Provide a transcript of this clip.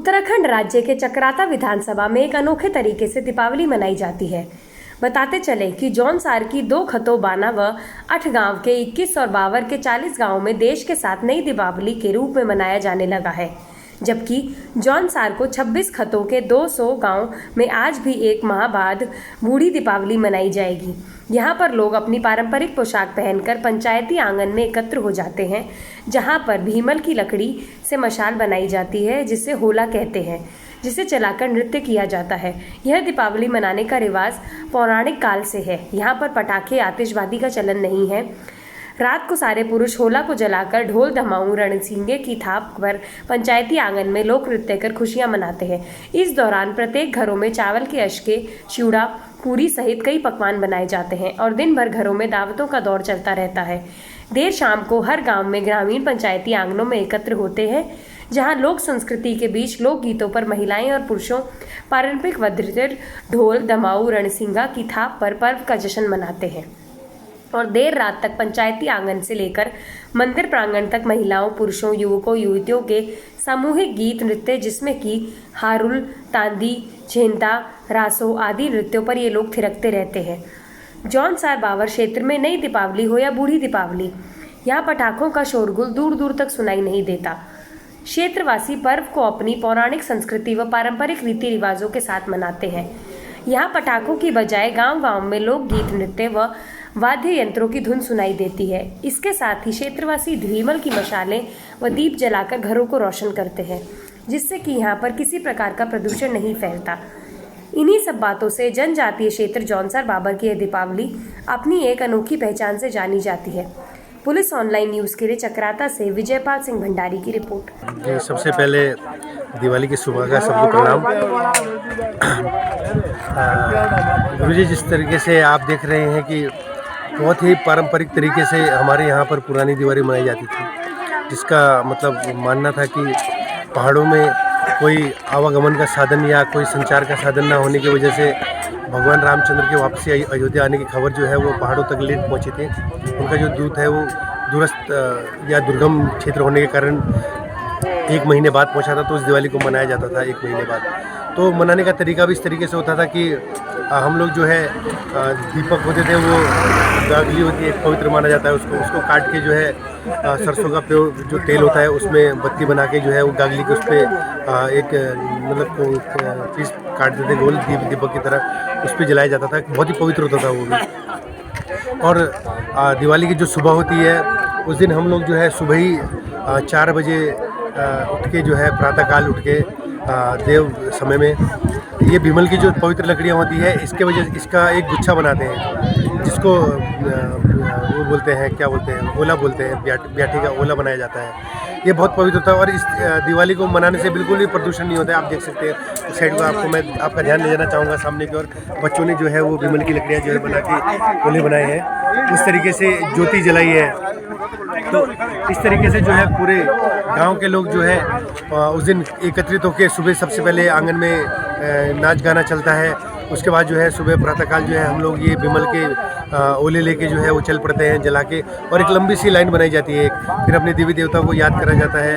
उत्तराखंड राज्य के चकराता विधानसभा में एक अनोखे तरीके से दीपावली मनाई जाती है। बताते चले कि जौनसार की 2 खतों बाना व 8 गांव के 21 और बावर के 40 गांवों में देश के साथ नई दीपावली के रूप में मनाया जाने लगा है, जबकि जौनसार को 26 खतों के 200 गांव में आज भी एक माह बाद बूढ़ी दीपावली मनाई जाएगी। यहाँ पर लोग अपनी पारंपरिक पोशाक पहनकर पंचायती आंगन में एकत्र हो जाते हैं, जहाँ पर भीमल की लकड़ी से मशाल बनाई जाती है, जिसे होला कहते हैं, जिसे चलाकर नृत्य किया जाता है। यह दीपावली मनाने का रिवाज पौराणिक काल से है। यहाँ पर पटाखे आतिशबाजी का चलन नहीं है। रात को सारे पुरुष होला को जलाकर ढोल धमाऊं रणसिंगे की थाप पर पंचायती आंगन में लोक नृत्य कर खुशियां मनाते हैं। इस दौरान प्रत्येक घरों में चावल के अशके, चिवड़ा, पूरी सहित कई पकवान बनाए जाते हैं और दिन भर घरों में दावतों का दौर चलता रहता है। देर शाम को हर गांव में ग्रामीण पंचायती आंगनों में एकत्र होते हैं, जहां लोक संस्कृति के बीच लोक गीतों पर महिलाएं और पुरुषों पारंपरिक वाद्य, ढोल धमाऊं रणसिंगा की थाप पर पर्व का जश्न मनाते हैं और देर रात तक पंचायती आंगन से लेकर मंदिर प्रांगण तक महिलाओं, पुरुषों, युवकों, युवतियों के सामूहिक गीत नृत्य, जिसमें कि हारुल, तांदी, झेंता, रासो आदि नृत्यों पर ये लोग थिरकते रहते हैं। जौनसार बावर क्षेत्र में नई दीपावली हो या बूढ़ी दीपावली, यहाँ पटाखों का शोरगुल दूर दूर तक सुनाई नहीं देता। क्षेत्रवासी पर्व को अपनी पौराणिक संस्कृति व पारंपरिक रीति रिवाजों के साथ मनाते हैं। यहाँ पटाखों की बजाय गांव गांव में लोकगीत, नृत्य व वाद्य यंत्रों की धुन सुनाई देती है। इसके साथ ही क्षेत्रवासी भीमल की मशालें व दीप जलाकर घरों को रोशन करते हैं, जिससे कि यहाँ पर किसी प्रकार का प्रदूषण नहीं फैलता। इन्हीं सब बातों से जनजातीय क्षेत्र जौनसार बाबर की यह दीपावली अपनी एक अनोखी पहचान से जानी जाती है। पुलिस ऑनलाइन न्यूज़ के लिए चकराता से विजयपाल सिंह भंडारी की रिपोर्ट। जी, सबसे पहले दिवाली की सुबह का सबको प्रणाम। गुरुजी, जिस तरीके से आप देख रहे हैं कि बहुत ही पारंपरिक तरीके से हमारे यहाँ पर पुरानी दिवाली मनाई जाती थी, जिसका मतलब मानना था कि पहाड़ों में कोई आवागमन का साधन या कोई संचार का साधन ना होने की वजह से भगवान रामचंद्र के वापसी अयोध्या आने की खबर जो है वो पहाड़ों तक लेट पहुँची थी। उनका जो दूत है वो दूरस्थ या दुर्गम क्षेत्र होने के कारण 1 महीने बाद पहुंचा था, तो उस दिवाली को मनाया जाता था 1 महीने बाद। तो मनाने का तरीका भी इस तरीके से होता था कि हम लोग जो है दीपक होते थे, वो गागली होती है, पवित्र माना जाता है, उसको काट के जो है सरसों का प्योर जो तेल होता है उसमें बत्ती बना के जो है वो गागली के उस पर एक मतलब पीस काट देते गोल दीपक की तरह, उस पर जलाया जाता था। बहुत ही पवित्र होता था वो भी। और दिवाली की जो सुबह होती है उस दिन हम लोग जो है सुबह ही 4 बजे उठ के जो है प्रातःकाल उठ के देव समय में ये भीमल की जो पवित्र लकड़ियाँ होती है, इसके वजह इसका एक गुच्छा बनाते हैं, जिसको वो बोलते हैं, क्या बोलते हैं, ओला बोलते हैं, ब्याठी का ओला बनाया जाता है। ये बहुत पवित्र होता है और इस दिवाली को मनाने से बिल्कुल भी प्रदूषण नहीं होता है। आप देख सकते हैं उस साइड को, आपको मैं आपका ध्यान ले जाना चाहूँगा सामने की ओर। बच्चों ने जो है वो भीमल की लकड़ियाँ जो है बना के ओले बनाए हैं, उस तरीके से ज्योति जलाई है। तो इस तरीके से जो है पूरे गांव के लोग जो है उस दिन एकत्रित होकर सुबह सबसे पहले आंगन में नाच गाना चलता है। उसके बाद जो है सुबह प्रातःकाल जो है हम लोग ये भीमल के ओले लेके जो है वो चल पड़ते हैं जला के, और एक लंबी सी लाइन बनाई जाती है। फिर अपने देवी देवता को याद करा जाता है।